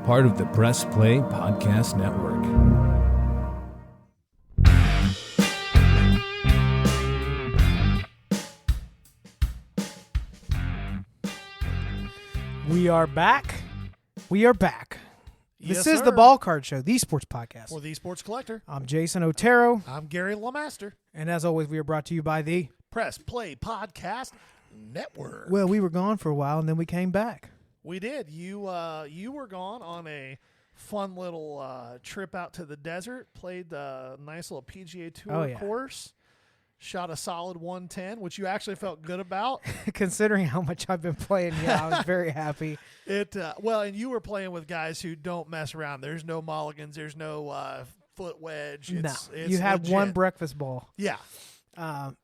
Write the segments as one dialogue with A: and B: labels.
A: part of the Press Play Podcast Network.
B: We are back. This
C: Yes,
B: is
C: sir.
B: the Ball Card Show, the sports podcast.
C: For the Sports Collector.
B: I'm Jason Otero,
C: I'm Gary LeMaster.
B: and as always, we are brought to you by the...
C: Press Play Podcast Network.
B: Well, we were gone for a while, and then we came back.
C: We did. You were gone on a fun little trip out to the desert. Played the nice little PGA Tour course. Shot a solid 110, which you actually felt good about.
B: Considering how much I've been playing, I was very happy.
C: And you were playing with guys who don't mess around. There's no mulligans. There's no foot wedge. It's
B: you had
C: legit.
B: one breakfast ball.
C: Yeah.
B: Got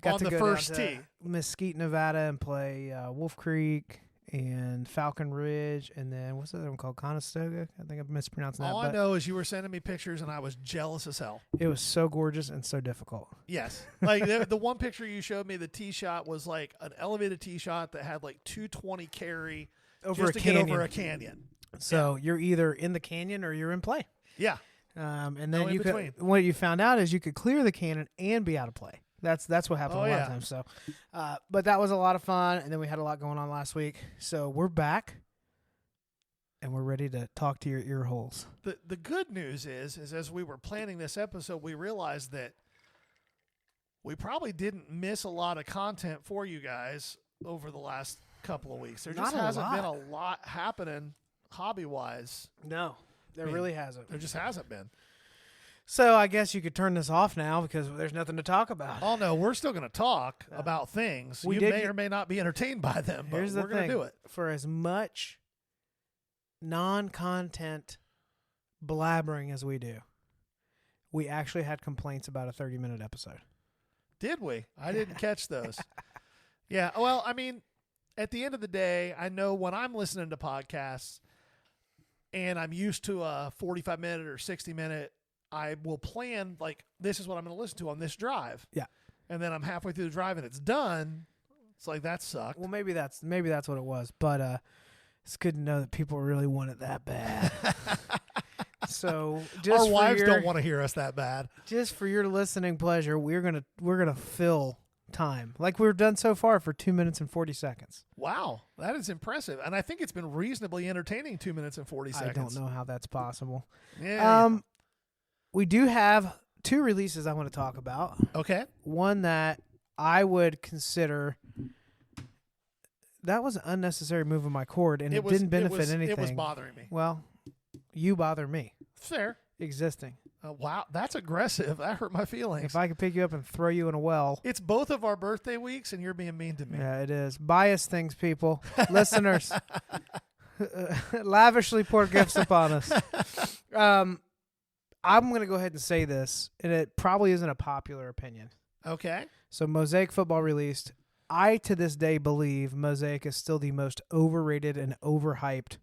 C: on
B: to
C: the
B: go
C: first
B: down
C: tee.
B: to Mesquite, Nevada, and play Wolf Creek and Falcon Ridge, and then what's the other one called? Conestoga? I think I'm mispronouncing that.
C: All I know is you were sending me pictures, and I was jealous as hell.
B: It was so gorgeous and so difficult.
C: Yes. Like the one picture you showed me, the tee shot was like an elevated tee shot that had like 220 carry
B: Over
C: just
B: a
C: to
B: canyon.
C: get over a canyon.
B: So you're either in the canyon or you're in play.
C: Yeah.
B: And then
C: No in
B: you
C: between.
B: could, what you found out is you could clear the canyon and be out of play. That's what happened a lot of times. So, but that was a lot of fun, and then we had a lot going on last week. So we're back, and we're ready to talk to your ear holes.
C: The good news is as we were planning this episode, we realized that we probably didn't miss a lot of content for you guys over the last couple of weeks. There just hasn't been a lot happening hobby-wise.
B: No, there really hasn't.
C: There just hasn't been.
B: So I guess you could turn this off now because there's nothing to talk about.
C: Oh, no, we're still going to talk about things. You may or may not be entertained by them, but we're going to do it.
B: For as much non-content blabbering as we do, we actually had complaints about a 30-minute episode.
C: Did we? I didn't catch those. Yeah, well, I mean, at the end of the day, I know when I'm listening to podcasts and I'm used to a 45-minute or 60-minute, I will plan, like, this is what I'm going to listen to on this drive.
B: Yeah.
C: And then I'm halfway through the drive and it's done. It's like, that sucked.
B: Well, maybe that's what it was. But it's good to know that people really want it that bad. So just
C: our wives don't want to hear us that bad.
B: Just for your listening pleasure, we're gonna fill time like we've done so far for 2 minutes and 40 seconds.
C: Wow, that is impressive, and I think it's been reasonably entertaining. 2 minutes and 40 seconds.
B: I don't know how that's possible.
C: Yeah.
B: We do have two releases I want to talk about.
C: Okay.
B: One that I would consider that was an unnecessary move of my cord, and it didn't benefit anything.
C: It was bothering me.
B: Well, you bother me.
C: Fair.
B: Existing.
C: Wow, that's aggressive. That hurt my feelings.
B: If I could pick you up and throw you in a well.
C: It's both of our birthday weeks, and you're being mean to me.
B: Yeah, it is. Bias things, people. Listeners. Lavishly pour gifts upon us. I'm going to go ahead and say this, and it probably isn't a popular opinion.
C: Okay.
B: So Mosaic Football released. I, to this day, believe Mosaic is still the most overrated and overhyped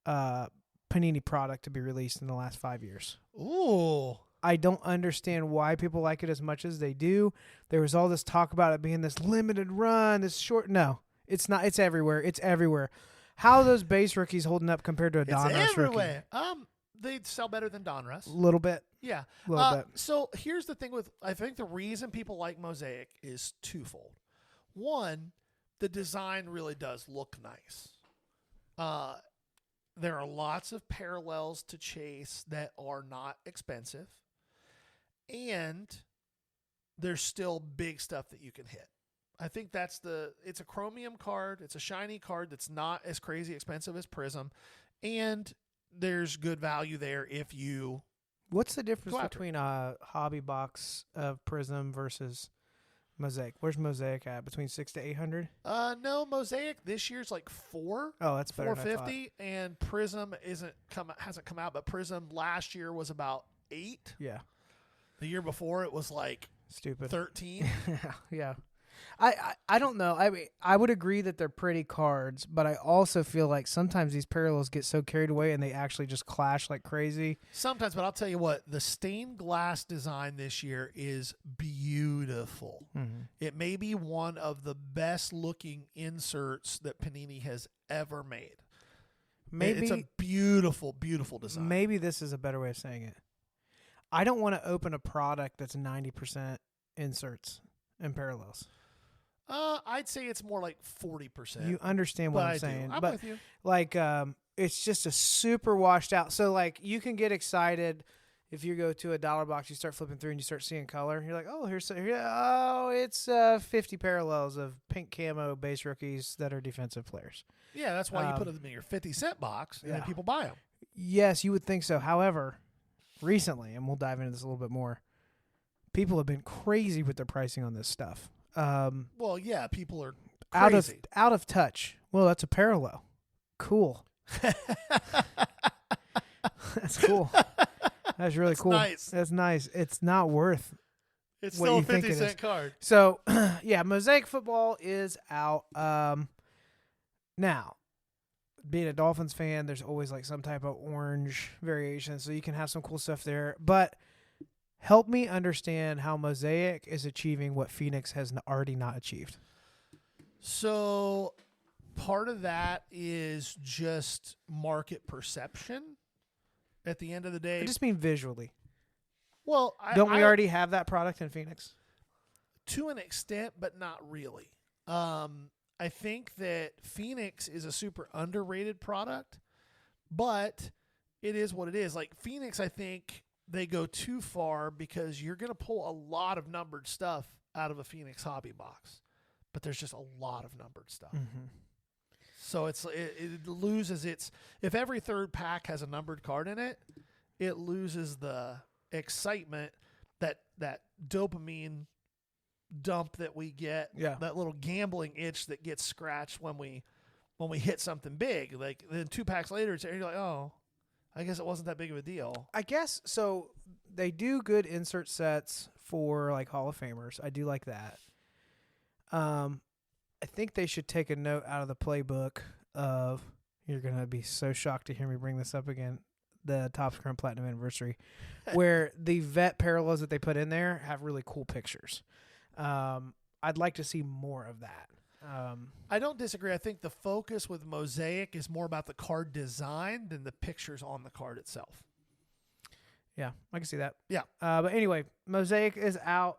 B: Panini product to be released in the last 5 years.
C: Ooh.
B: I don't understand why people like it as much as they do. There was all this talk about it being this limited run, this short. No, it's not. It's everywhere. It's everywhere. How are those base rookies holding up compared to a Donruss rookie?
C: It's everywhere. They'd sell better than Donruss.
B: A little bit.
C: Yeah.
B: A little bit.
C: So here's the thing with, I think the reason people like Mosaic is twofold. One, the design really does look nice. There are lots of parallels to Chase that are not expensive. And there's still big stuff that you can hit. I think it's a chromium card. It's a shiny card that's not as crazy expensive as Prism. And there's good value there if you...
B: What's the difference between a hobby box of Prism versus Mosaic? Where's Mosaic at? Between 600 to 800?
C: No, Mosaic this year's like 4.
B: Oh, that's better.
C: 450, and Prism hasn't come out, but Prism last year was about 8.
B: Yeah.
C: The year before it was like
B: stupid
C: 13.
B: Yeah. I don't know. I mean, I would agree that they're pretty cards, but I also feel like sometimes these parallels get so carried away and they actually just clash like crazy.
C: Sometimes, but I'll tell you what, the stained glass design this year is beautiful.
B: Mm-hmm.
C: It may be one of the best looking inserts that Panini has ever made.
B: Maybe
C: it's a beautiful, beautiful design.
B: Maybe this is a better way of saying it. I don't want to open a product that's 90% inserts and parallels.
C: I'd say it's more like 40%.
B: You understand what I'm saying.
C: I'm
B: but
C: with you.
B: Like, it's just a super washed out. So, like, you can get excited if you go to a dollar box, you start flipping through and you start seeing color. You're like, oh, it's 50 parallels of pink camo base rookies that are defensive players.
C: Yeah, that's why you put them in your 50-cent box and then people buy them.
B: Yes, you would think so. However, recently, and we'll dive into this a little bit more, people have been crazy with their pricing on this stuff.
C: Well, yeah, people are crazy.
B: Out of touch. Well, that's a parallel. Cool. That's cool. That's really cool.
C: Nice.
B: That's nice. It's not worth.
C: It's
B: what
C: still a
B: you think it
C: 50-cent
B: is.
C: card.
B: So, yeah, Mosaic Football is out. Now, being a Dolphins fan, there's always like some type of orange variation, so you can have some cool stuff there. But help me understand how Mosaic is achieving what Phoenix has already not achieved.
C: So, part of that is just market perception. At the end of the day,
B: I just mean visually.
C: Well,
B: don't we already have that product in Phoenix?
C: To an extent, but not really. I think that Phoenix is a super underrated product, but it is what it is. Like Phoenix, I think they go too far because you're going to pull a lot of numbered stuff out of a Phoenix hobby box, but there's just a lot of numbered stuff.
B: Mm-hmm.
C: So it loses its. If every third pack has a numbered card in it, it loses the excitement, that dopamine dump that we get.
B: Yeah.
C: That little gambling itch that gets scratched when we hit something big. Like then 2 packs later, you're like, oh, I guess it wasn't that big of a deal.
B: I guess so. They do good insert sets for like Hall of Famers. I do like that. I think they should take a note out of the playbook of, you're going to be so shocked to hear me bring this up again, the Topps Current Platinum Anniversary, where the vet parallels that they put in there have really cool pictures. I'd like to see more of that.
C: I don't disagree. I think the focus with Mosaic is more about the card design than the pictures on the card itself.
B: Yeah, I can see that.
C: Yeah.
B: But anyway, Mosaic is out.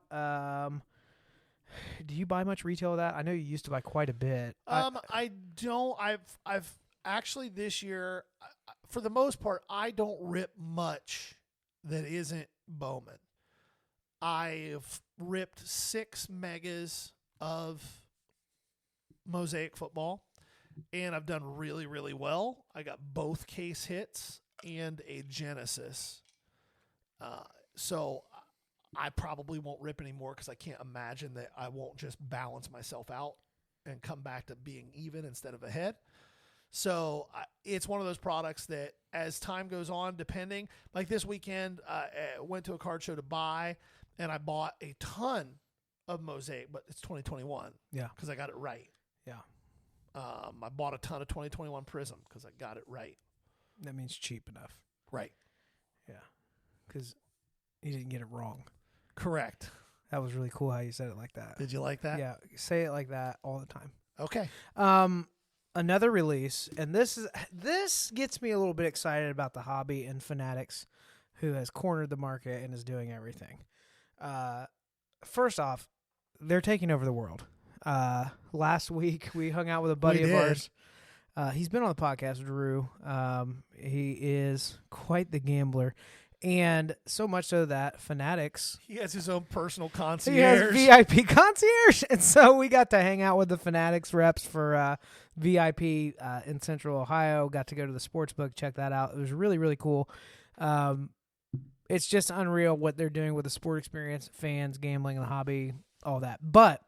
B: Do you buy much retail of that? I know you used to buy quite a bit.
C: I don't. I've actually this year, for the most part, I don't rip much that isn't Bowman. I've ripped 6 megas of Mosaic Football, and I've done really, really well. I got both case hits and a Genesis. So I probably won't rip anymore because I can't imagine that I won't just balance myself out and come back to being even instead of ahead. So it's one of those products that as time goes on, depending, like this weekend, I went to a card show to buy, and I bought a ton of Mosaic, but it's 2021.
B: Yeah.
C: Because I got it right.
B: Yeah.
C: I bought a ton of 2021 Prism because I got it right.
B: That means cheap enough.
C: Right.
B: Yeah. Because you didn't get it wrong.
C: Correct.
B: That was really cool how you said it like that.
C: Did you like that?
B: Yeah. Say it like that all the time.
C: Okay.
B: Another release, and this gets me a little bit excited about the hobby and Fanatics, who has cornered the market and is doing everything. First off, they're taking over the world. Last week we hung out with a buddy of ours. He's been on the podcast, Drew. He is quite the gambler. And so much so that Fanatics...
C: He has his own personal concierge.
B: He has VIP concierge. And so we got to hang out with the Fanatics reps for VIP in Central Ohio. Got to go to the sports book, check that out. It was really, really cool. It's just unreal what they're doing with the sport experience, fans, gambling, and the hobby, all that. But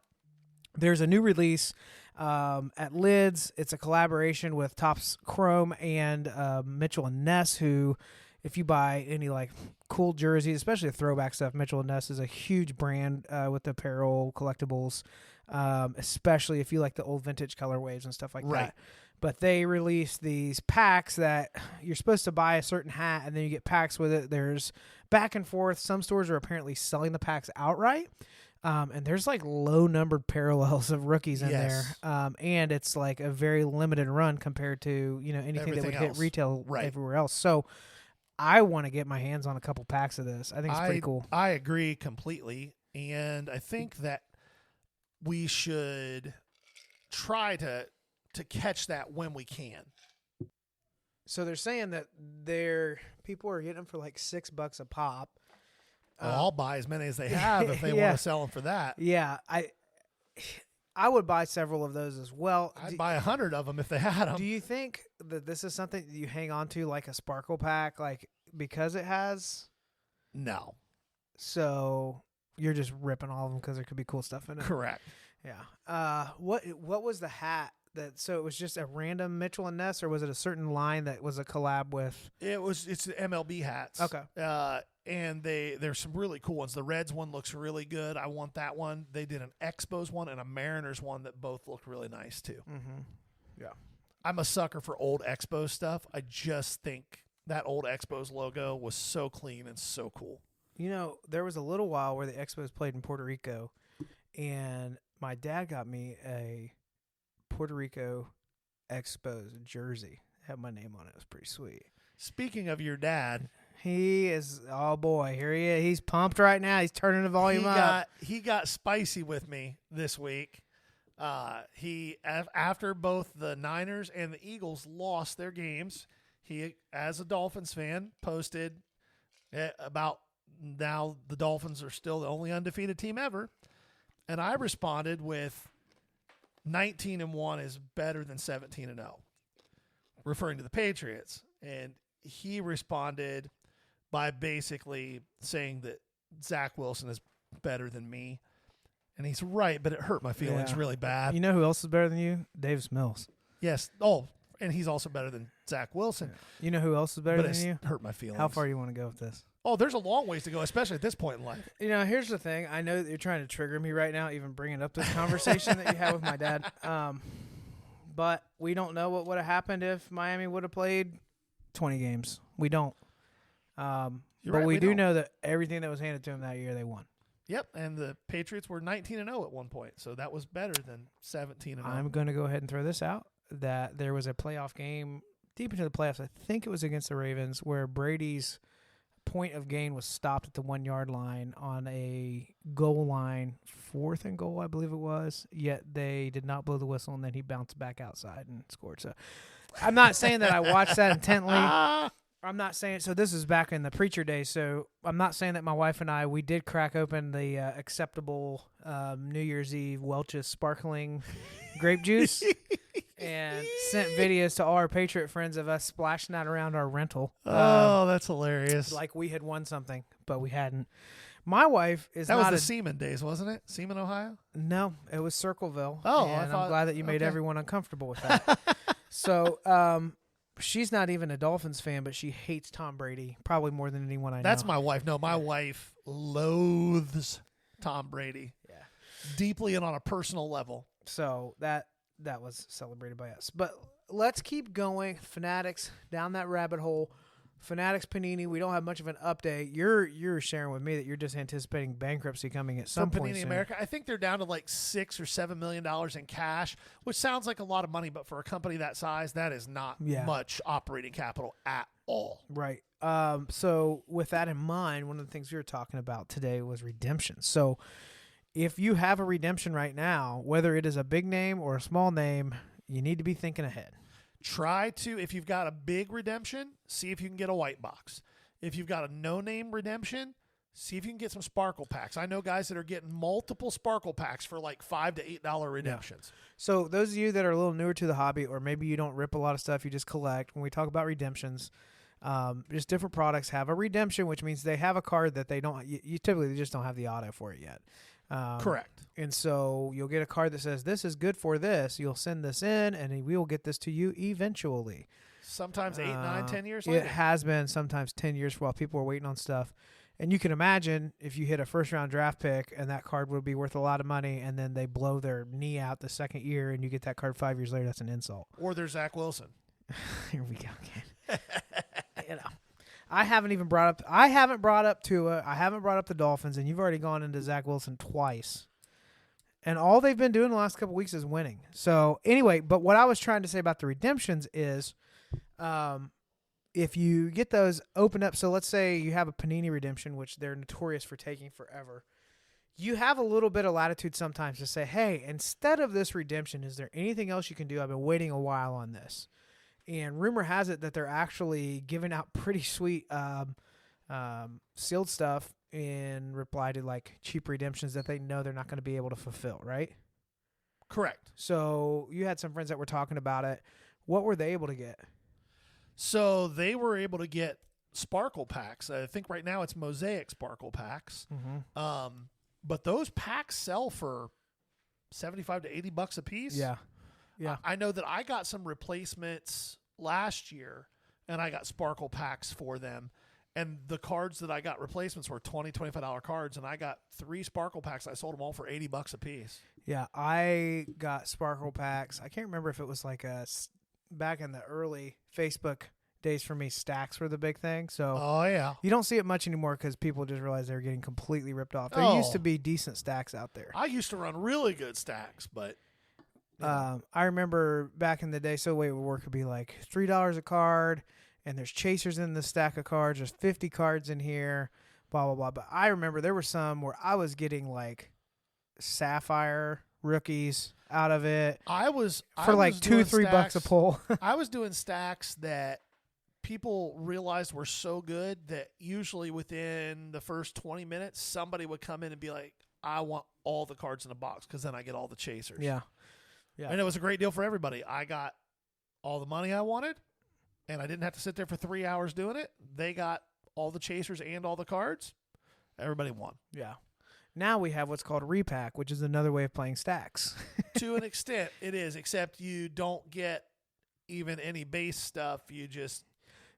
B: there's a new release at Lids. It's a collaboration with Topps Chrome and Mitchell & Ness, who... If you buy any like cool jerseys, especially the throwback stuff, Mitchell & Ness is a huge brand with apparel, collectibles, especially if you like the old vintage colorways and stuff like that. But they release these packs that you're supposed to buy a certain hat, and then you get packs with it. There's back and forth. Some stores are apparently selling the packs outright. And there's like low numbered parallels of rookies in there. And it's like a very limited run compared to, anything
C: Everything
B: that would
C: else.
B: hit retail
C: Right.
B: everywhere else. So I want to get my hands on a couple packs of this. I think it's pretty cool.
C: I agree completely. And I think that we should try to catch that when we can.
B: So they're saying that people are getting them for like $6 a pop.
C: Well, I'll buy as many as they have if they want to sell them for that.
B: Yeah, I would buy several of those as well.
C: I'd buy 100 of them if they had them.
B: Do you think that this is something that you hang on to like a sparkle pack, like because it has?
C: No.
B: So you're just ripping all of them because there could be cool stuff in it.
C: Correct.
B: Yeah. What was the hat? So it was just a random Mitchell and Ness, or was it a certain line that was a collab with?
C: It's the MLB hats.
B: Okay.
C: And there's some really cool ones. The Reds one looks really good. I want that one. They did an Expos one and a Mariners one that both look really nice too.
B: Mm-hmm. Yeah.
C: I'm a sucker for old Expos stuff. I just think that old Expos logo was so clean and so cool.
B: There was a little while where the Expos played in Puerto Rico, and my dad got me a Puerto Rico Expos jersey. It had my name on it. It was pretty sweet.
C: Speaking of your dad,
B: he is, oh boy, here he is. He's pumped right now. He's turning the volume up.
C: He got spicy with me this week. After both the Niners and the Eagles lost their games, he, as a Dolphins fan, posted about now the Dolphins are still the only undefeated team ever. And I responded with 19-1 is better than 17-0, referring to the Patriots. And he responded by basically saying that Zach Wilson is better than me. And he's right, but it hurt my feelings really bad.
B: You know who else is better than you? Davis Mills.
C: Yes. Oh, and he's also better than Zach Wilson.
B: You know who else is better than you?
C: Hurt my feelings.
B: How far do you want to go with this?
C: Oh, there's a long ways to go, especially at this point in life.
B: Here's the thing. I know that you're trying to trigger me right now, even bringing up this conversation that you had with my dad. But we don't know what would have happened if Miami would have played 20 games. We don't. But
C: right,
B: we do know that everything that was handed to them that year, they won.
C: Yep, and the Patriots were 19-0 at one point, so that was better than 17-0.
B: I'm going to go ahead and throw this out, that there was a playoff game deep into the playoffs. I think it was against the Ravens, where Brady's point of gain was stopped at the 1 yard line on a goal line, 4th and goal, I believe it was. Yet they did not blow the whistle, and then he bounced back outside and scored. So I'm not saying that I watched that intently. I'm not saying, so this is back in the preacher days, so I'm not saying that my wife and we did crack open the acceptable New Year's Eve Welch's sparkling grape juice and sent videos to all our Patriot friends of us splashing that around our rental.
C: That's hilarious.
B: Like we had won something, but we hadn't. My wife is
C: that
B: not
C: was the Seaman days, wasn't it? Seaman, Ohio?
B: No, it was Circleville.
C: Oh,
B: and I'm glad that you made everyone uncomfortable with that. So, she's not even a Dolphins fan, but she hates Tom Brady probably more than anyone I know.
C: That's my wife. No, my wife loathes Tom Brady.
B: Yeah.
C: Deeply and on a personal level.
B: So that was celebrated by us. But let's keep going. Fanatics, down that rabbit hole. Fanatics Panini, we don't have much of an update. You're sharing with me that you're just anticipating bankruptcy coming at some point
C: Panini
B: soon.
C: America, I think they're down to like $6 or $7 million in cash, which sounds like a lot of money, but for a company that size, that is not much operating capital at all.
B: Right. So with that in mind, one of the things we were talking about today was redemption. So if you have a redemption right now, whether it is a big name or a small name, you need to be thinking ahead.
C: Try to, if you've got a big redemption, see if you can get a white box. If you've got a no-name redemption, see if you can get some sparkle packs. I know guys that are getting multiple sparkle packs for like $5 to $8 redemptions.
B: Yeah. So those of you that are a little newer to the hobby, or maybe you don't rip a lot of stuff, you just collect. When we talk about redemptions, just different products have a redemption, which means they have a card that they don't. You typically just don't have the auto for it yet.
C: Correct.
B: And so you'll get a card that says, this is good for this. You'll send this in, and we will get this to you eventually.
C: Sometimes 8, 9, 10 years later.
B: It has been sometimes 10 years while people are waiting on stuff. And you can imagine if you hit a first-round draft pick and that card would be worth a lot of money, and then they blow their knee out the second year and you get that card 5 years later, that's an insult.
C: Or there's Zach Wilson.
B: Here we go again. I haven't brought up Tua. I haven't brought up the Dolphins, and you've already gone into Zach Wilson twice. And all they've been doing the last couple of weeks is winning. So anyway, but what I was trying to say about the redemptions is, if you get those opened up, so let's say you have a Panini redemption, which they're notorious for taking forever. You have a little bit of latitude sometimes to say, hey, instead of this redemption, is there anything else you can do? I've been waiting a while on this. And rumor has it that they're actually giving out pretty sweet sealed stuff in reply to like cheap redemptions that they know they're not going to be able to fulfill, right?
C: Correct.
B: So you had some friends that were talking about it. What were they able to get?
C: So they were able to get sparkle packs. I think right now it's mosaic sparkle packs.
B: Mm-hmm.
C: But those packs sell for $75 to $80 a piece.
B: Yeah.
C: I know that I got some replacements last year, and I got sparkle packs for them. And the cards that I got replacements were $20, $25 cards, and I got 3 sparkle packs. I sold them all for $80 a piece.
B: Yeah, I got sparkle packs. I can't remember if it was like back in the early Facebook days for me, stacks were the big thing. So
C: oh yeah,
B: you don't see it much anymore because people just realize they're getting completely ripped off. There used to be decent stacks out there.
C: I used to run really good stacks, but
B: I remember back in the day. So the way it would work would be like $3 a card, and there's chasers in the stack of cards. There's 50 cards in here, blah blah blah. But I remember there were some where I was getting like sapphire rookies out of it.
C: I was
B: like $2-3 a pull.
C: I was doing stacks that people realized were so good that usually within the first 20 minutes, somebody would come in and be like, I want all the cards in the box because then I get all the chasers.
B: Yeah.
C: And it was a great deal for everybody. I got all the money I wanted, and I didn't have to sit there for 3 hours doing it. They got all the chasers and all the cards. Everybody won.
B: Yeah. Now we have what's called a repack, which is another way of playing stacks.
C: To an extent, it is, except you don't get even any base stuff. You just...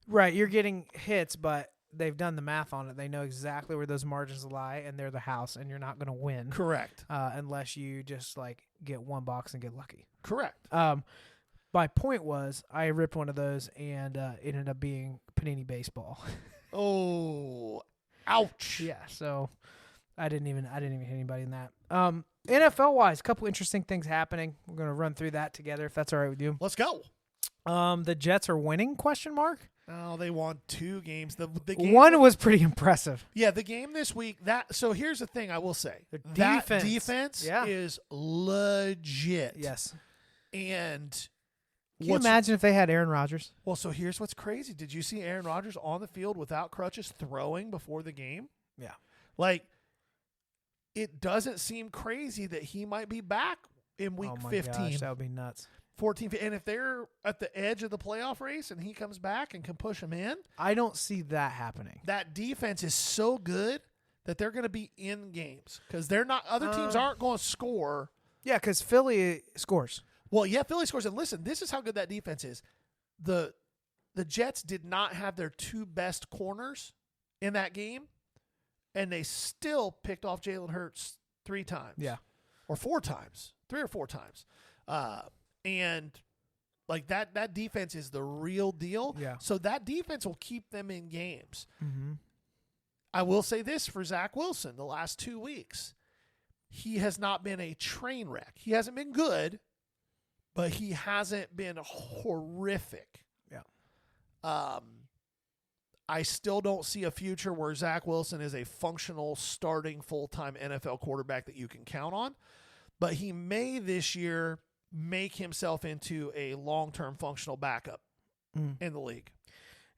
B: Right, you're getting hits, but they've done the math on it. They know exactly where those margins lie, and they're the house, and you're not going to win.
C: Correct.
B: Unless you just like get one box and get lucky.
C: Correct.
B: My point was, I ripped one of those, and it ended up being Panini Baseball.
C: Oh, ouch!
B: Yeah, so I didn't even hit anybody in that. NFL wise, a couple interesting things happening. We're going to run through that together, if that's all right with you.
C: Let's go.
B: The Jets are winning? ?
C: Oh, they won 2 games. The game
B: one was pretty impressive.
C: Yeah, the game this week. So here's the thing I will say.
B: That
C: defense is legit.
B: Yes.
C: And
B: can you imagine if they had Aaron Rodgers?
C: Well, so here's what's crazy. Did you see Aaron Rodgers on the field without crutches throwing before the game?
B: Yeah.
C: Like, it doesn't seem crazy that he might be back in week 15.
B: Gosh, that would be nuts.
C: 14, and if they're at the edge of the playoff race and he comes back and can push them in,
B: I don't see that happening.
C: That defense is so good that they're going to be in games because they're not. Other teams aren't going to score.
B: Yeah, because Philly scores.
C: Well, yeah, Philly scores. And listen, this is how good that defense is. The Jets did not have their 2 best corners in that game, and they still picked off Jalen Hurts 3 times.
B: Yeah,
C: or 4 times, 3 or 4 times. And like that defense is the real deal.
B: Yeah.
C: So that defense will keep them in games.
B: Mm-hmm.
C: I will say this for Zach Wilson, the last 2 weeks, he has not been a train wreck. He hasn't been good, but he hasn't been horrific.
B: Yeah.
C: I still don't see a future where Zach Wilson is a functional starting full-time NFL quarterback that you can count on, but he may this year make himself into a long-term functional backup in the league.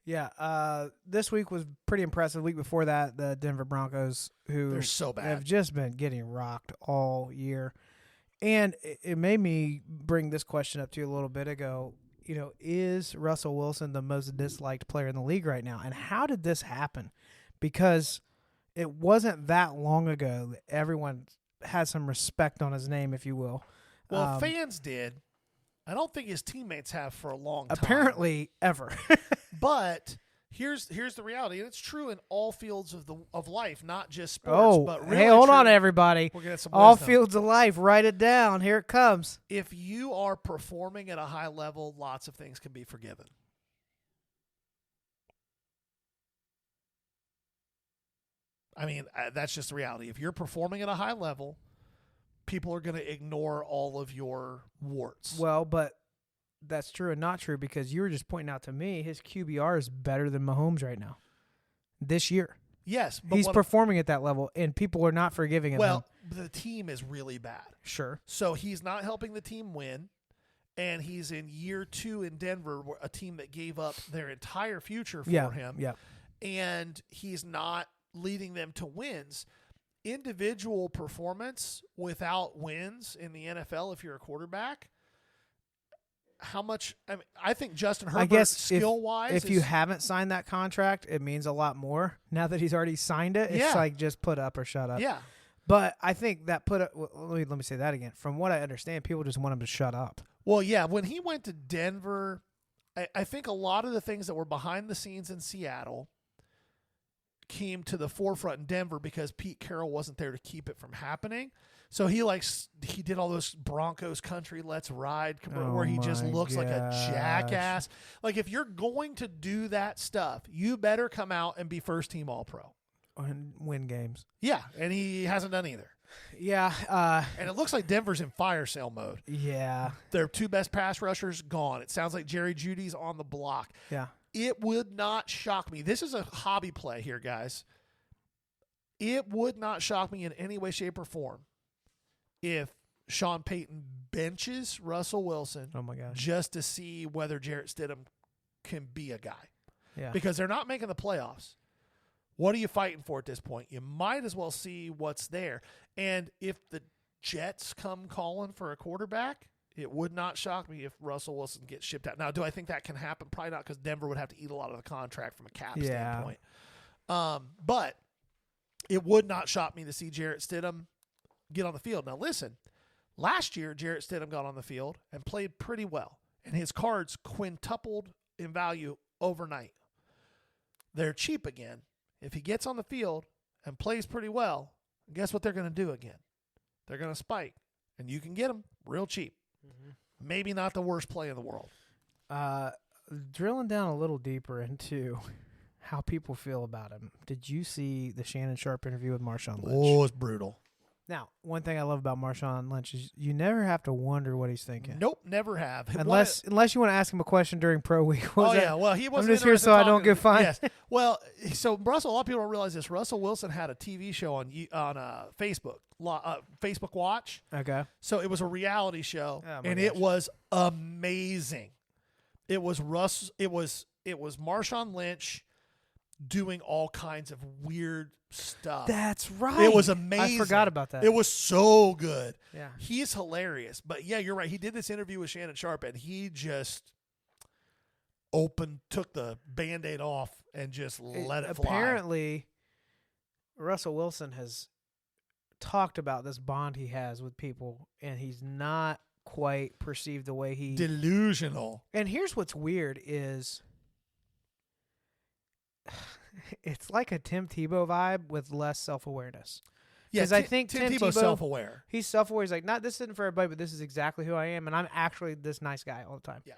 B: Yeah, this week was pretty impressive. The week before that, the Denver Broncos, who
C: they're so bad,
B: have just been getting rocked all year. And it made me bring this question up to you a little bit ago. You know, is Russell Wilson the most disliked player in the league right now? And how did this happen? Because it wasn't that long ago that everyone had some respect on his name, if you will.
C: Well, fans did. I don't think his teammates have for a long time.
B: Apparently, ever.
C: But here's the reality, and it's true in all fields of life, not just sports. But really
B: hey, hold
C: true.
B: on, everybody.
C: We're gonna get some
B: all
C: wisdom.
B: fields of life. Write it down. Here it comes.
C: If you are performing at a high level, lots of things can be forgiven. I mean, that's just the reality. If you're performing at a high level, people are going to ignore all of your warts.
B: Well, but that's true and not true because you were just pointing out to me his QBR is better than Mahomes right now this year.
C: Yes. But
B: he's performing at that level, and people are not forgiving him.
C: Well, the team is really bad.
B: Sure.
C: So he's not helping the team win, and he's in year 2 in Denver, a team that gave up their entire future for him.
B: Yeah.
C: And he's not leading them to wins. Individual performance without wins in the NFL, if you're a quarterback, how much? I think Justin Herbert,
B: I guess
C: skill-wise,
B: if you haven't signed that contract, it means a lot more. Now that he's already signed it, it's like just put up or shut up.
C: Yeah.
B: But I think that let me say that again. From what I understand, people just want him to shut up.
C: Well, yeah. When he went to Denver, I think a lot of the things that were behind the scenes in Seattle came to the forefront in Denver because Pete Carroll wasn't there to keep it from happening. So he did all those Broncos country let's ride where he just looks like a jackass. Like, if you're going to do that stuff, you better come out and be first team All-Pro
B: and win games.
C: Yeah, and he hasn't done either.
B: Yeah.
C: And it looks like Denver's in fire sale mode.
B: Yeah.
C: Their 2 best pass rushers gone. It sounds like Jerry Jeudy's on the block.
B: Yeah.
C: It would not shock me. This is a hobby play here, guys. It would not shock me in any way, shape, or form if Sean Payton benches Russell Wilson just to see whether Jarrett Stidham can be a guy.
B: Yeah.
C: Because they're not making the playoffs. What are you fighting for at this point? You might as well see what's there. And if the Jets come calling for a quarterback, it would not shock me if Russell Wilson gets shipped out. Now, do I think that can happen? Probably not, because Denver would have to eat a lot of the contract from a cap standpoint. But it would not shock me to see Jarrett Stidham get on the field. Now, listen, last year Jarrett Stidham got on the field and played pretty well, and his cards quintupled in value overnight. They're cheap again. If he gets on the field and plays pretty well, guess what they're going to do again? They're going to spike, and you can get them real cheap. Mm-hmm. Maybe not the worst play in the world.
B: Drilling down a little deeper into how people feel about him, did you see the Shannon Sharp interview with Marshawn Lynch?
C: Oh, it's brutal.
B: Now, one thing I love about Marshawn Lynch is you never have to wonder what he's thinking.
C: Nope, never have.
B: Unless you want to ask him a question during pro week.
C: Well, he wasn't.
B: I'm just here so I don't get fined.
C: Yes. Well, so Russell, a lot of people don't realize this. Russell Wilson had a TV show on Facebook, Facebook Watch.
B: Okay.
C: So it was a reality show, it was amazing. It was It was Marshawn Lynch doing all kinds of weird stuff.
B: That's right.
C: It was amazing.
B: I forgot about that.
C: It was so good.
B: Yeah.
C: He's hilarious. But yeah, you're right. He did this interview with Shannon Sharp, and he just took the Band-Aid off and just let it fly.
B: Apparently, Russell Wilson has talked about this bond he has with people, and he's not quite perceived the way he...
C: Delusional.
B: And here's what's weird is... it's like a Tim Tebow vibe with less self-awareness.
C: Yeah,
B: I think
C: Tim Tebow's self-aware.
B: He's self-aware. He's like, this isn't for everybody, but this is exactly who I am, and I'm actually this nice guy all the time.
C: Yeah.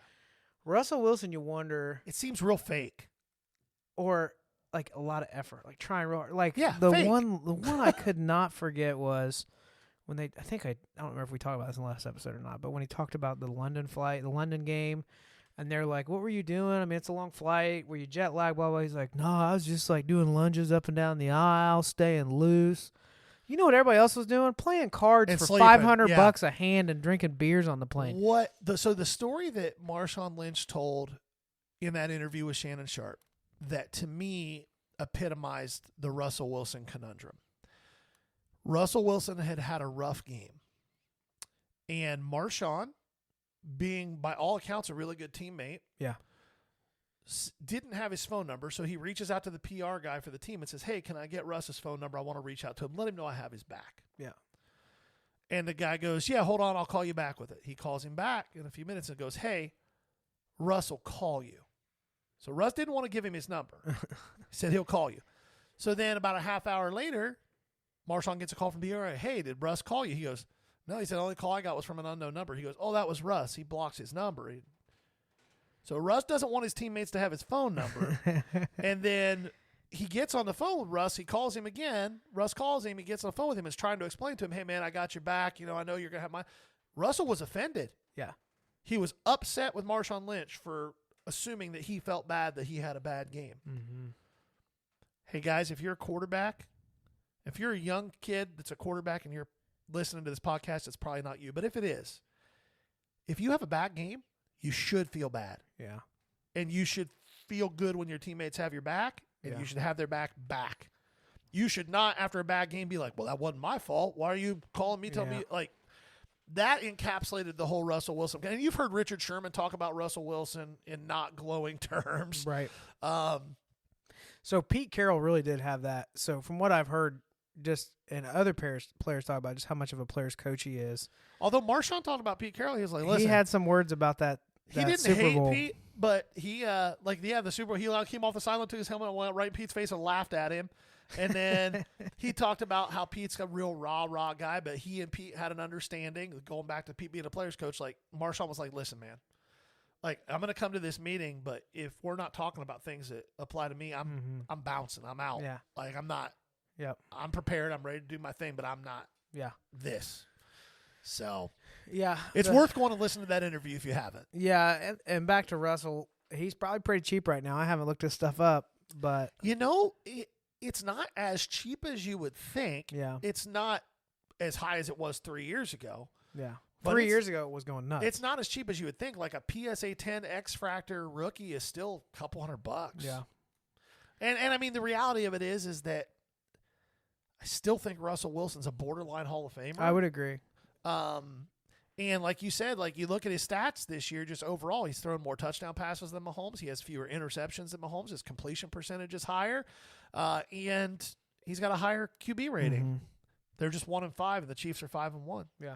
B: Russell Wilson, you wonder...
C: It seems real fake.
B: Or like a lot of effort, like trying real hard. Like
C: fake.
B: the one I could not forget was when I don't remember if we talked about this in the last episode or not, but when he talked about the London flight, the London game, and they're like, what were you doing? I mean, it's a long flight. Were you jet lagged? Blah, blah. He's like, no, I was just like doing lunges up and down the aisle, staying loose. You know what everybody else was doing? Playing cards
C: and
B: for
C: sleeping.
B: $500 a hand and drinking beers on the plane.
C: So the story that Marshawn Lynch told in that interview with Shannon Sharp, that to me epitomized the Russell Wilson conundrum. Russell Wilson had a rough game. And Marshawn, being by all accounts a really good teammate, didn't have his phone number, so he reaches out to the PR guy for the team and says, hey, can I get Russ's phone number? I want to reach out to him. Let him know I have his back.
B: Yeah.
C: And the guy goes, yeah, hold on, I'll call you back with it. He calls him back in a few minutes and goes, hey, Russ will call you. So Russ didn't want to give him his number. He said he'll call you. So then about a half hour later, Marshawn gets a call from PR. Hey, did Russ call you? He goes, no. He said, the only call I got was from an unknown number. He goes, oh, that was Russ. He blocks his number. So Russ doesn't want his teammates to have his phone number. And then he gets on the phone with Russ. He calls him again. Russ calls him. He gets on the phone with him and is trying to explain to him, hey, man, I got your back. I know you're going to have mine. Russell was offended.
B: Yeah.
C: He was upset with Marshawn Lynch for assuming that he felt bad that he had a bad game.
B: Mm-hmm.
C: Hey, guys, if you're a quarterback, if you're a young kid that's a quarterback and you're listening to this podcast, it's probably not you. But if it is, if you have a bad game, you should feel bad.
B: Yeah.
C: And you should feel good when your teammates have your back, and you should have their back. You should not, after a bad game, be like, well, that wasn't my fault. Why are you calling me? Tell me, like, that encapsulated the whole Russell Wilson. And you've heard Richard Sherman talk about Russell Wilson in not glowing terms.
B: Right. So Pete Carroll really did have that. So from what I've heard, just and other players talk about just how much of a player's coach he is.
C: Although Marshawn talked about Pete Carroll, he was like, listen.
B: He had some words about that.
C: He didn't
B: Super
C: hate
B: Bowl.
C: Pete, but he, the Super Bowl, he came off the sideline, took his helmet, and went right in Pete's face and laughed at him. And then he talked about how Pete's a real rah guy, but he and Pete had an understanding. Going back to Pete being a player's coach, like Marshawn was like, listen, man, like I'm going to come to this meeting, but if we're not talking about things that apply to me, I'm bouncing. I'm out.
B: Yeah.
C: Like I'm not.
B: Yep.
C: I'm prepared. I'm ready to do my thing, but I'm not.
B: Yeah.
C: This. So.
B: Yeah.
C: It's worth going to listen to that interview if you haven't.
B: Yeah, and back to Russell, he's probably pretty cheap right now. I haven't looked his stuff up, but
C: it's not as cheap as you would think.
B: Yeah.
C: It's not as high as it was 3 years ago.
B: Yeah.
C: But
B: 3 years ago, it was going nuts.
C: It's not as cheap as you would think. Like a PSA 10 X-Fractor rookie is still a couple $100.
B: Yeah.
C: And I mean, the reality of it is that I still think Russell Wilson's a borderline Hall of Famer.
B: I would agree.
C: And like you said, like you look at his stats this year, just overall, he's thrown more touchdown passes than Mahomes. He has fewer interceptions than Mahomes. His completion percentage is higher. And he's got a higher QB rating.
B: Mm-hmm.
C: They're just 1-5, and the Chiefs are 5-1.
B: Yeah.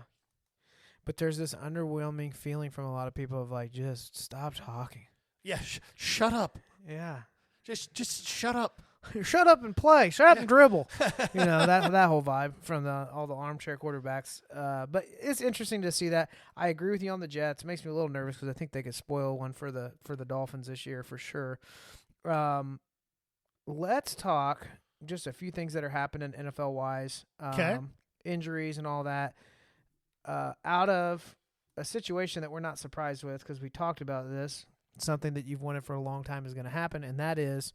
B: But there's this underwhelming feeling from a lot of people of like, just stop talking.
C: Yeah, shut up.
B: Yeah.
C: Just shut up.
B: Shut up and play. Shut up and dribble. That whole vibe from all the armchair quarterbacks. But it's interesting to see that. I agree with you on the Jets. It makes me a little nervous because I think they could spoil one for the Dolphins this year for sure. Let's talk just a few things that are happening NFL wise.
C: Okay.
B: Injuries and all that. Out of a situation that we're not surprised with because we talked about this. Something that you've wanted for a long time is going to happen, and that is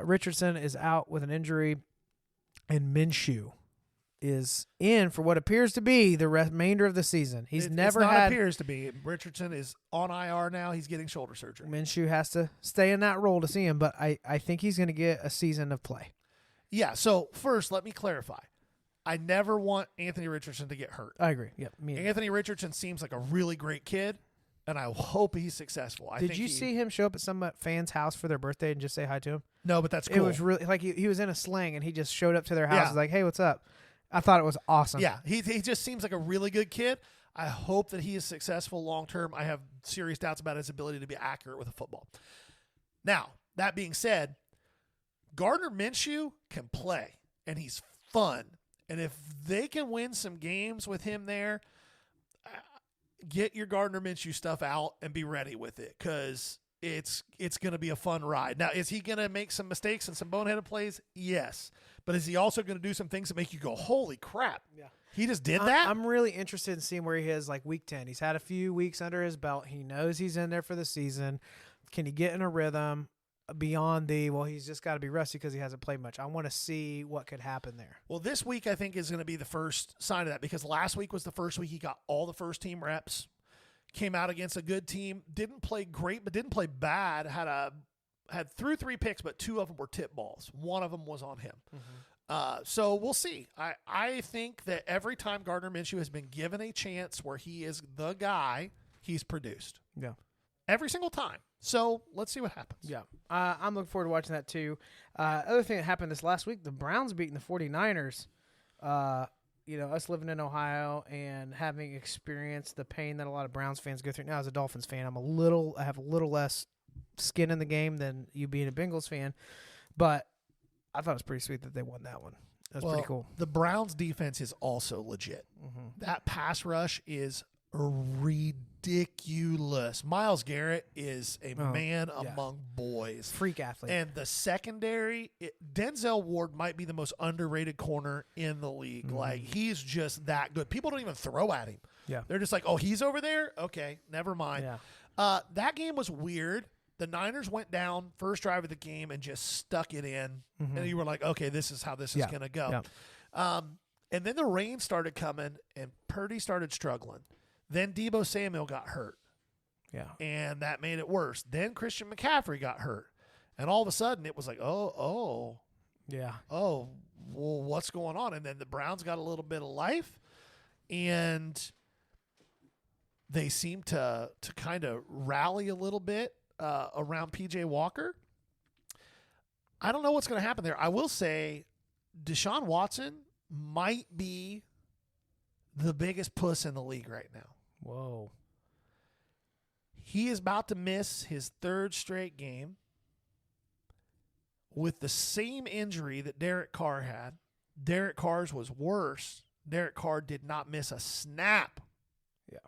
B: Richardson is out with an injury, and Minshew is in for what appears to be the remainder of the season. It's not
C: appears to be. Richardson is on IR now. He's getting shoulder surgery.
B: Minshew has to stay in that role to see him, but I think he's going to get a season of play.
C: Yeah, so first, let me clarify. I never want Anthony Richardson to get hurt.
B: I agree. Yep, me
C: Anthony Richardson seems like a really great kid, and I hope he's successful.
B: Did you see him show up at some fan's house for their birthday and just say hi to him?
C: No, but that's cool.
B: It was really like he was in a sling and he just showed up to their house. Like, hey, what's up? I thought it was awesome.
C: Yeah, he just seems like a really good kid. I hope that he is successful long term. I have serious doubts about his ability to be accurate with a football. Now, that being said, Gardner Minshew can play, and he's fun. And if they can win some games with him there, get your Gardner Minshew stuff out and be ready with it because it's going to be a fun ride. Now, is he going to make some mistakes and some boneheaded plays? Yes. But is he also going to do some things that make you go, holy crap? Yeah. He just did that?
B: I'm really interested in seeing where he is like week 10. He's had a few weeks under his belt. He knows he's in there for the season. Can he get in a rhythm beyond he's just got to be rusty because he hasn't played much? I want to see what could happen there.
C: Well, this week I think is going to be the first sign of that because last week was the first week he got all the first team reps, came out against a good team, didn't play great but didn't play bad, threw 3 picks but 2 of them were tip balls. 1 of them was on him. Mm-hmm. So we'll see. I think that every time Gardner Minshew has been given a chance where he is the guy, he's produced.
B: Yeah. Every
C: single time. So let's see what happens.
B: Yeah. I'm looking forward to watching that too. Other thing that happened this last week, the Browns beating the 49ers. Us living in Ohio and having experienced the pain that a lot of Browns fans go through. Now, as a Dolphins fan, I have a little less skin in the game than you being a Bengals fan. But I thought it was pretty sweet that they won that one. That was pretty cool.
C: The Browns defense is also legit.
B: Mm-hmm.
C: That pass rush is ridiculous. Myles Garrett is a man among boys.
B: Freak athlete.
C: And the secondary, Denzel Ward might be the most underrated corner in the league.
B: Mm-hmm.
C: Like, he's just that good. People don't even throw at him.
B: Yeah.
C: They're just like, oh, he's over there? Okay, never mind.
B: Yeah.
C: That game was weird. The Niners went down first drive of the game and just stuck it in.
B: Mm-hmm.
C: And you were like, okay, this is how this is going to go.
B: Yeah.
C: And then the rain started coming, and Purdy started struggling. Then Deebo Samuel got hurt.
B: Yeah.
C: And that made it worse. Then Christian McCaffrey got hurt. And all of a sudden, it was like,
B: yeah.
C: well, what's going on? And then the Browns got a little bit of life, and they seemed to kind of rally a little bit around P.J. Walker. I don't know what's going to happen there. I will say Deshaun Watson might be the biggest puss in the league right now.
B: Whoa.
C: He is about to miss his third straight game with the same injury that Derek Carr had. Derek Carr's was worse. Derek Carr did not miss a snap.
B: Yeah.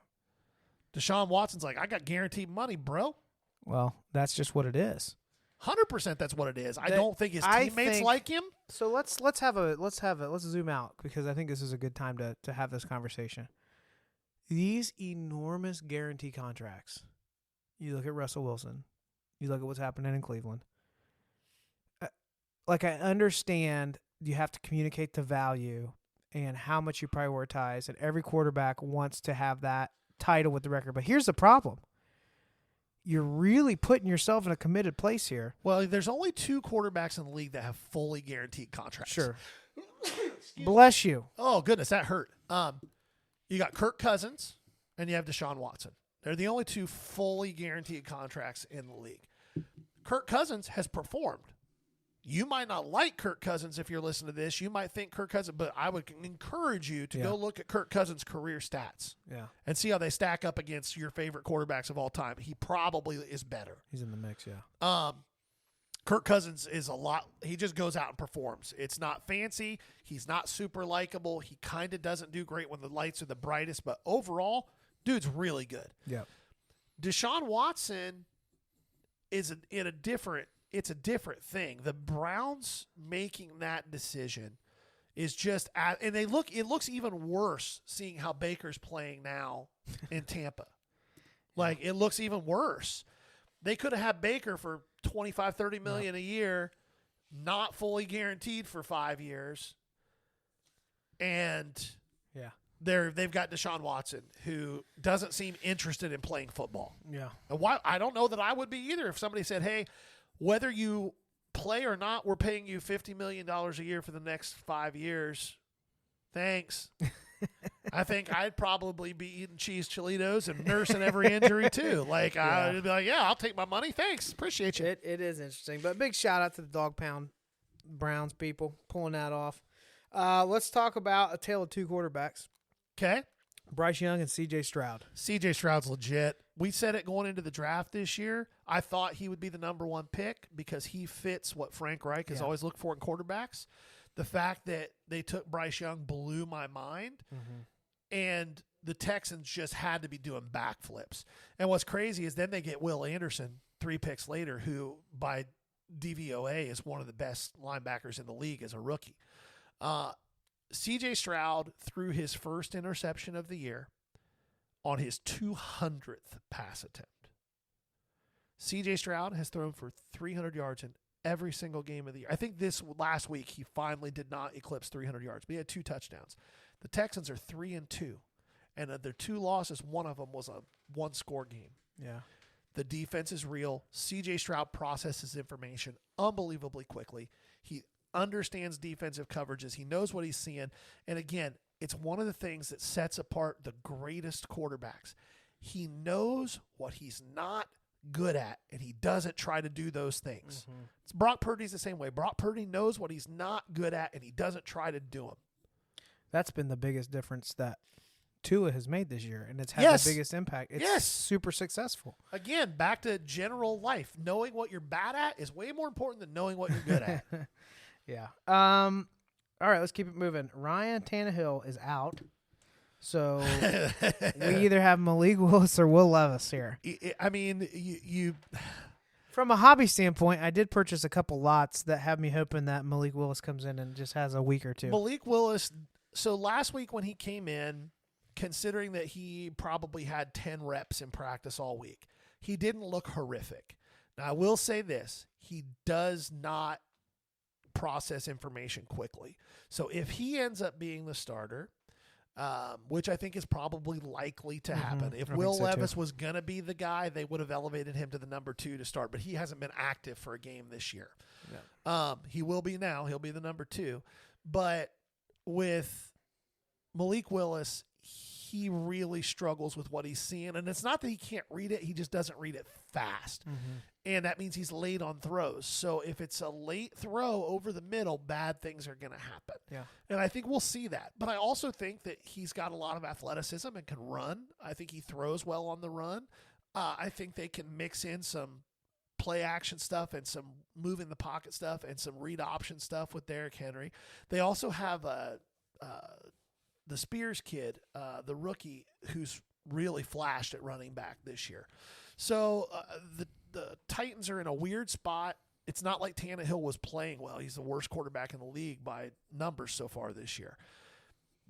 C: Deshaun Watson's like, I got guaranteed money, bro.
B: Well, that's just what it is.
C: 100% that's what it is. I don't think his teammates like him.
B: So let's zoom out, because I think this is a good time to have this conversation. These enormous guarantee contracts. You look at Russell Wilson. You look at what's happening in Cleveland. Like, I understand you have to communicate the value and how much you prioritize, and every quarterback wants to have that title with the record. But here's the problem. You're really putting yourself in a committed place here.
C: Well, there's only 2 quarterbacks in the league that have fully guaranteed contracts.
B: Sure. Bless you.
C: Oh, goodness, that hurt. You got Kirk Cousins and you have Deshaun Watson. They're the only 2 fully guaranteed contracts in the league. Kirk Cousins has performed. You might not like Kirk Cousins if you're listening to this. You might think Kirk Cousins, but I would encourage you to go look at Kirk Cousins' career stats and see how they stack up against your favorite quarterbacks of all time. He probably is better.
B: He's in the mix, yeah.
C: Kirk Cousins is a lot. He just goes out and performs. It's not fancy. He's not super likable. He kind of doesn't do great when the lights are the brightest, but overall, dude's really good.
B: Yeah.
C: Deshaun Watson is in a different. It's a different thing. The Browns making that decision is just, and it looks even worse seeing how Baker's playing now in Tampa. Like, it looks even worse. They could have had Baker for $25, $30 million a year, not fully guaranteed for 5 years. And they've got Deshaun Watson, who doesn't seem interested in playing football.
B: Yeah.
C: And why? I don't know that I would be either. If somebody said, hey, whether you play or not, we're paying you $50 million a year for the next 5 years. Thanks. I think I'd probably be eating cheese Cholitos and nursing every injury too. Like, I'd be like, yeah, I'll take my money. Thanks. Appreciate you.
B: It is interesting. But big shout out to the Dog Pound Browns people pulling that off. Let's talk about a tale of 2 quarterbacks.
C: Okay.
B: Bryce Young and C.J. Stroud.
C: C.J. Stroud's legit. We said it going into the draft this year. I thought he would be the number 1 pick because he fits what Frank Reich has always looked for in quarterbacks. The fact that they took Bryce Young blew my mind, and the Texans just had to be doing backflips. And what's crazy is then they get Will Anderson 3 picks later, who by DVOA is one of the best linebackers in the league as a rookie. C.J. Stroud threw his first interception of the year on his 200th pass attempt. C.J. Stroud has thrown for 300 yards in every single game of the year. I think this last week he finally did not eclipse 300 yards, but he had 2 touchdowns. The Texans are 3-2, and of their 2 losses, one of them was a 1-score game.
B: Yeah.
C: The defense is real. C.J. Stroud processes information unbelievably quickly. He understands defensive coverages. He knows what he's seeing. And again, it's one of the things that sets apart the greatest quarterbacks. He knows what he's not good at, and he doesn't try to do those things. It's Brock Purdy's the same way. Brock Purdy knows what he's not good at, and he doesn't try to do them.
B: That's been the biggest difference that Tua has made this year, and it's had the biggest impact. It's super successful.
C: Again, back to general life. Knowing what you're bad at is way more important than knowing what you're good at.
B: Yeah. All right, let's keep it moving. Ryan Tannehill is out. So we either have Malik Willis or Will Levis here.
C: I mean, you
B: from a hobby standpoint, I did purchase a couple lots that have me hoping that Malik Willis comes in and just has a week or two.
C: Malik Willis, so last week when he came in, considering that he probably had 10 reps in practice all week, he didn't look horrific. Now, I will say this. He does not process information quickly. So if he ends up being the starter, which I think is probably likely to happen. If Will Levis was going to be the guy, they would have elevated him to the number 2 to start, but he hasn't been active for a game this year. Yeah. He will be now. He'll be the number 2. But with Malik Willis, he really struggles with what he's seeing. And it's not that he can't read it. He just doesn't read it fast. And that means he's late on throws. So if it's a late throw over the middle, bad things are going to happen.
B: Yeah.
C: And I think we'll see that. But I also think that he's got a lot of athleticism and can run. I think he throws well on the run. I think they can mix in some play action stuff and some move in the pocket stuff and some read option stuff with Derrick Henry. They also have the Spears kid, the rookie, who's really flashed at running back this year. So the Titans are in a weird spot. It's not like Tannehill was playing well. He's the worst quarterback in the league by numbers so far this year.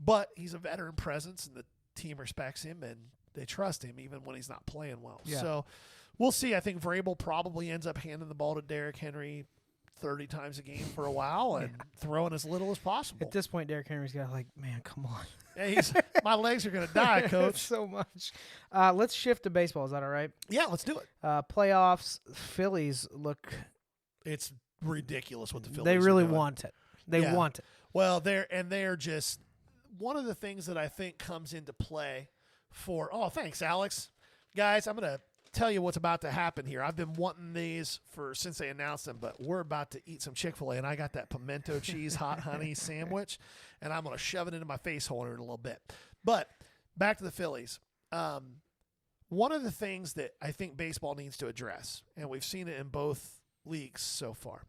C: But he's a veteran presence, and the team respects him, and they trust him even when he's not playing well. Yeah. So we'll see. I think Vrabel probably ends up handing the ball to Derrick Henry 30 times a game for a while and throwing as little as possible.
B: At this point, Derrick Henry's got man, come on.
C: Yeah, my legs are going to die, Coach.
B: So much. Let's shift to baseball. Is that all right?
C: Yeah, let's do it.
B: Playoffs, Phillies look.
C: It's ridiculous what the Phillies
B: They really
C: are doing.
B: want it. They want it.
C: Well, they're just one of the things that I think comes into play for. Oh, thanks, Alex. Guys, I'm going to tell you what's about to happen here. I've been wanting these since they announced them, but we're about to eat some Chick-fil-A, and I got that pimento cheese hot honey sandwich, and I'm going to shove it into my face hole in a little bit. But back to the Phillies. One of the things that I think baseball needs to address, and we've seen it in both leagues so far,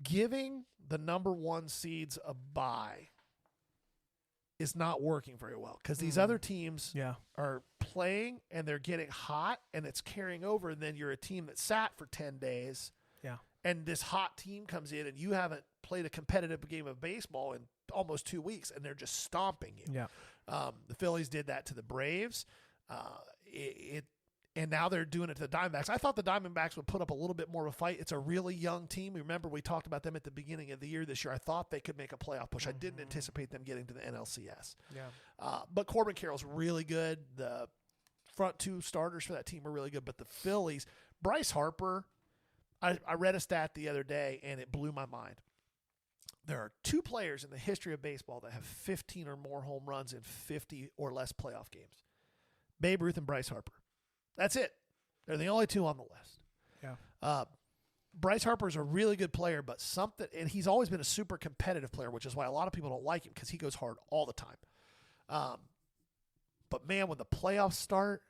C: giving the number 1 seeds a bye is not working very well because these other teams are playing and they're getting hot and it's carrying over, and then you're a team that sat for 10 days and this hot team comes in and you haven't played a competitive game of baseball in almost 2 weeks and they're just stomping you. The Phillies did that to the Braves. And now they're doing it to the Diamondbacks. I thought the Diamondbacks would put up a little bit more of a fight. It's a really young team. Remember, we talked about them at the beginning of the year this year. I thought they could make a playoff push. I didn't anticipate them getting to the NLCS. But Corbin Carroll's really good. The front 2 starters for that team are really good. But the Phillies, Bryce Harper, I read a stat the other day, and it blew my mind. There are 2 players in the history of baseball that have 15 or more home runs in 50 or less playoff games. Babe Ruth and Bryce Harper. That's it. They're the only 2 on the list. Bryce Harper is a really good player, but and he's always been a super competitive player, which is why a lot of people don't like him because he goes hard all the time. But man, when the playoffs start,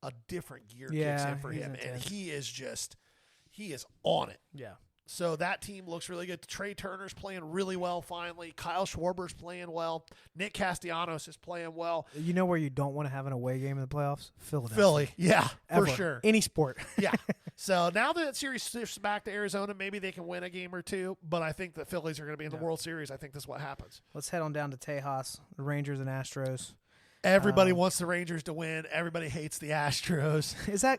C: a different gear kicks in for him, and he is on it.
B: Yeah.
C: So that team looks really good. Trey Turner's playing really well finally. Kyle Schwarber's playing well. Nick Castellanos is playing well.
B: You know where you don't want to have an away game in the playoffs? Philadelphia.
C: Philly, yeah,
B: Ever.
C: for sure.
B: Any sport.
C: Yeah. So now that series shifts back to Arizona, maybe they can win a game or 2, but I think the Phillies are going to be in the World Series. I think that's what happens.
B: Let's head on down to Tejas, the Rangers and Astros.
C: Everybody wants the Rangers to win. Everybody hates the Astros.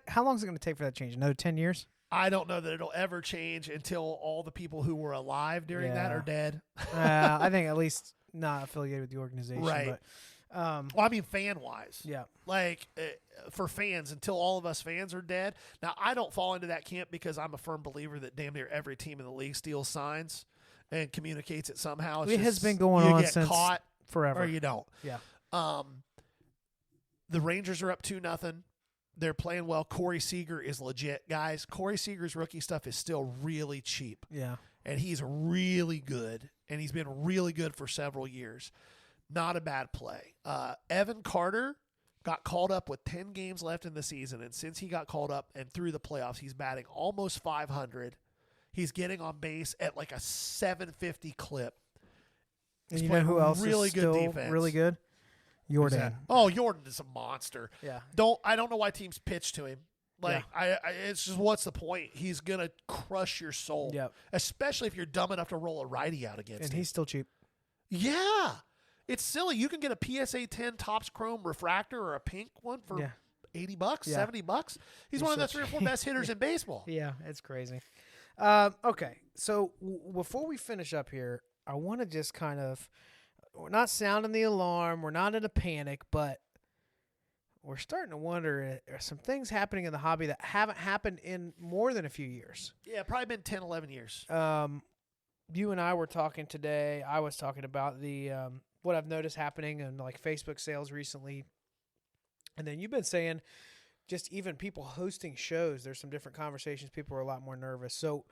B: How long is it going to take for that to change? Another 10 years?
C: I don't know that it'll ever change until all the people who were alive during that are dead.
B: I think at least not affiliated with the organization.
C: Right.
B: But,
C: well, I mean, fan-wise.
B: Yeah.
C: Like, for fans, until all of us fans are dead. Now, I don't fall into that camp because I'm a firm believer that damn near every team in the league steals signs and communicates it somehow.
B: It has been going on since
C: caught
B: forever.
C: Or you don't.
B: Yeah.
C: The Rangers are up 2-0. They're playing well. Corey Seager is legit, guys. Corey Seager's rookie stuff is still really cheap.
B: Yeah.
C: And he's really good, and he's been really good for several years. Not a bad play. Evan Carter got called up with 10 games left in the season, and since he got called up and through the playoffs, he's batting almost 500. He's getting on base at like a 750 clip.
B: And you know who else
C: really
B: is
C: good
B: still
C: defense.
B: really good? Jordan.
C: Oh, Jordan is a monster.
B: Yeah.
C: I don't know why teams pitch to him. Like, it's just, what's the point? He's going to crush your soul.
B: Yep.
C: Especially if you're dumb enough to roll a righty out against him.
B: And he's still cheap.
C: Yeah. It's silly. You can get a PSA 10 Topps Chrome refractor or a pink one for $80, $70. He's one of the 3 or 4 best hitters in baseball.
B: Yeah, it's crazy. Okay, so before we finish up here, I want to just kind of, we're not sounding the alarm, we're not in a panic, but we're starting to wonder, are some things happening in the hobby that haven't happened in more than a few years?
C: Yeah, probably been 10, 11 years.
B: You and I were talking today. I was talking about the what I've noticed happening in like Facebook sales recently. And then you've been saying just even people hosting shows, there's some different conversations. People are a lot more nervous. So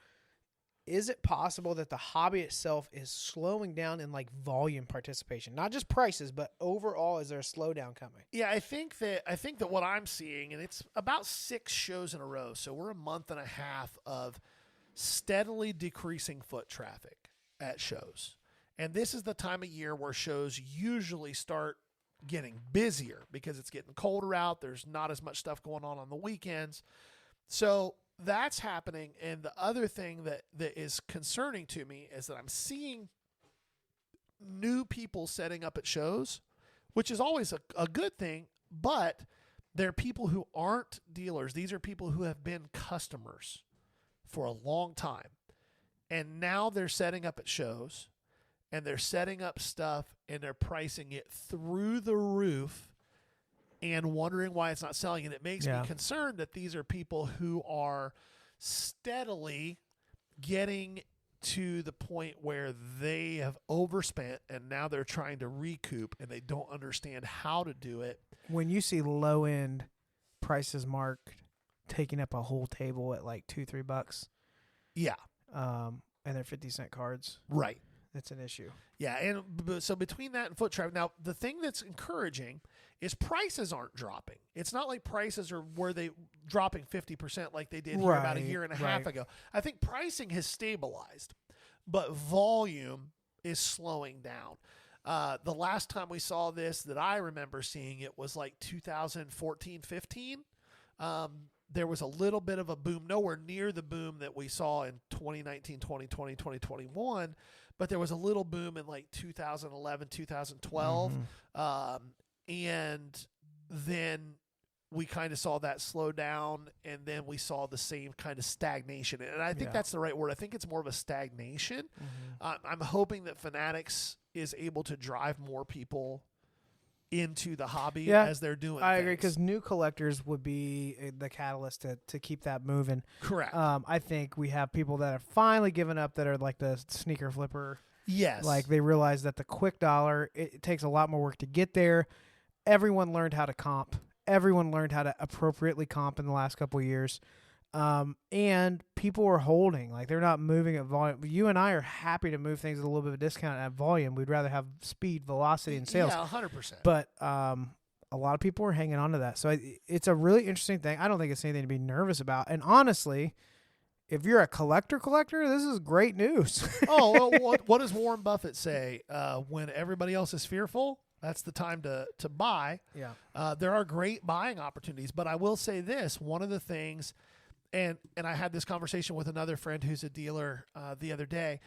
B: is it possible that the hobby itself is slowing down in like volume participation? Not just prices, but overall, is there a slowdown coming?
C: Yeah, I think that what I'm seeing, and it's about 6 shows in a row, so we're a month and a half of steadily decreasing foot traffic at shows. And this is the time of year where shows usually start getting busier because it's getting colder out. There's not as much stuff going on the weekends. So that's happening. And the other thing that is concerning to me is that I'm seeing new people setting up at shows, which is always a good thing, but they're people who aren't dealers. These are people who have been customers for a long time. And now they're setting up at shows. And they're setting up stuff and they're pricing it through the roof and wondering why it's not selling. And it makes me concerned that these are people who are steadily getting to the point where they have overspent and now they're trying to recoup and they don't understand how to do it.
B: When you see low end prices marked taking up a whole table at like $2-3.
C: Yeah.
B: And they're 50-cent cards.
C: Right.
B: It's an issue.
C: Yeah, and so between that and foot traffic, now the thing that's encouraging is prices aren't dropping. It's not like prices are where they dropping 50% like they did here about a year and a half ago. I think pricing has stabilized, but volume is slowing down. The last time we saw this that I remember seeing it was like 2014-15. There was a little bit of a boom, nowhere near the boom that we saw in 2019, 2020, 2021, but there was a little boom in like 2011, 2012. And then we kind of saw that slow down, and then we saw the same kind of stagnation. And I think that's the right word. I think it's more of a stagnation. I'm hoping that Fanatics is able to drive more people into the hobby as they're doing
B: I agree, because new collectors would be the catalyst to keep that moving.
C: Correct.
B: I think we have people that have finally given up that are like the sneaker flipper.
C: Yes.
B: Like they realize that the quick dollar, it takes a lot more work to get there. Everyone learned how to comp. Everyone learned how to appropriately comp in the last couple of years. And people are holding, like they're not moving at volume. You and I are happy to move things at a little bit of a discount at volume. We'd rather have speed, velocity, and sales.
C: Yeah, 100%.
B: But a lot of people are hanging on to that. So it's a really interesting thing. I don't think it's anything to be nervous about. And honestly, if you're a collector, this is great news.
C: Well, what does Warren Buffett say? When everybody else is fearful, that's the time to buy.
B: Yeah.
C: There are great buying opportunities. But I will say this, one of the things, and I had this conversation with another friend who's a dealer the other day.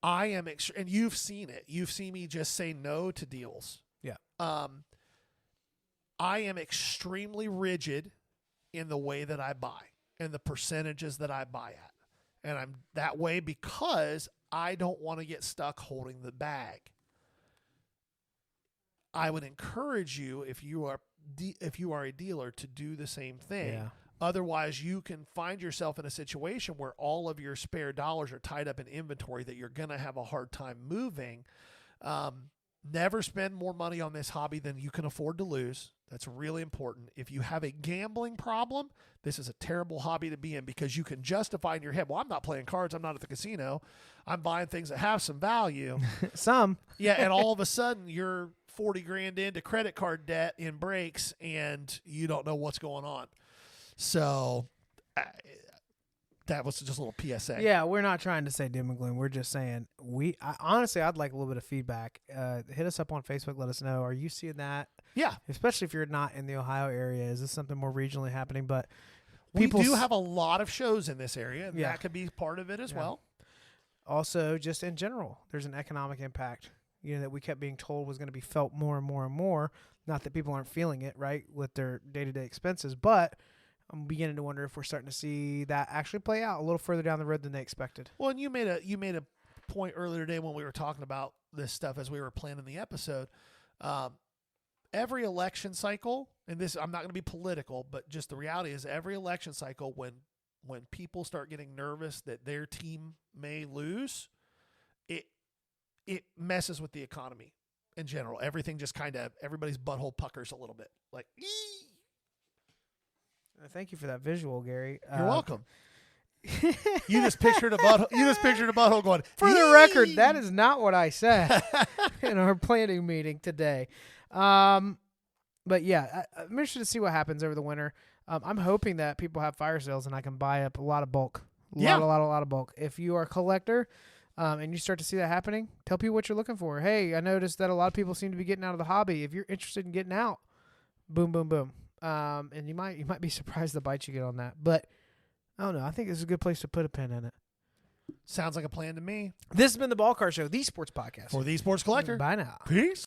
C: I am, and you've seen it. You've seen me just say no to deals.
B: Yeah.
C: I am extremely rigid in the way that I buy and the percentages that I buy at. And I'm that way because I don't want to get stuck holding the bag. I would encourage you, if you are a dealer, to do the same thing.
B: Yeah.
C: Otherwise, you can find yourself in a situation where all of your spare dollars are tied up in inventory that you're going to have a hard time moving. Never spend more money on this hobby than you can afford to lose. That's really important. If you have a gambling problem, this is a terrible hobby to be in because you can justify in your head, well, I'm not playing cards. I'm not at the casino. I'm buying things that have some value.
B: Some.
C: Yeah, and all of a sudden you're $40,000 into credit card debt in breaks and you don't know what's going on. So That was just a little PSA.
B: Yeah, we're not trying to say doom and gloom. We're just saying honestly, I'd like a little bit of feedback. Hit us up on Facebook. Let us know. Are you seeing that?
C: Yeah.
B: Especially if you're not in the Ohio area. Is this something more regionally happening? But
C: we do have a lot of shows in this area, and
B: Yeah.
C: that could be part of it as well.
B: Also, just in general, there's an economic impact, that we kept being told was going to be felt more and more and more. Not that people aren't feeling it, right, with their day-to-day expenses, but I'm beginning to wonder if we're starting to see that actually play out a little further down the road than they expected.
C: Well, and you made a point earlier today when we were talking about this stuff as we were planning the episode. Every election cycle, and this, I'm not going to be political, but just the reality is every election cycle, when people start getting nervous that their team may lose, it messes with the economy in general. Everything just kind of, everybody's butthole puckers a little bit. Like, ee!
B: Thank you for that visual, Gary.
C: You're welcome. You just pictured a butthole going.
B: For the record, that is not what I said in our planning meeting today. But yeah, I'm interested to see what happens over the winter. I'm hoping that people have fire sales and I can buy up a lot of bulk. A lot of bulk. If you are a collector and you start to see that happening, tell people what you're looking for. Hey, I noticed that a lot of people seem to be getting out of the hobby. If you're interested in getting out, boom, boom, boom. And you might be surprised the bites you get on that. But I don't know. I think this is a good place to put a pin in it.
C: Sounds like a plan to me.
B: This has been the Ball Car Show, the sports podcast.
C: For the Sports Collector.
B: Bye now.
C: Peace.